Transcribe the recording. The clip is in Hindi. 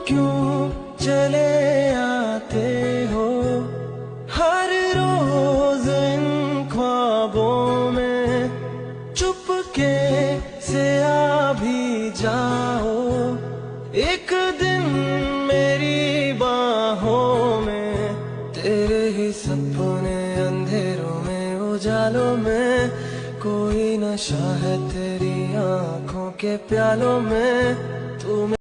क्यों चले आते हो हर रोज इन ख्वाबों में, चुपके से आ भी जाओ एक दिन मेरी बाहों में। तेरे ही सपने अंधेरों में उजालों में, कोई नशा है तेरी आंखों के प्यालों में। तू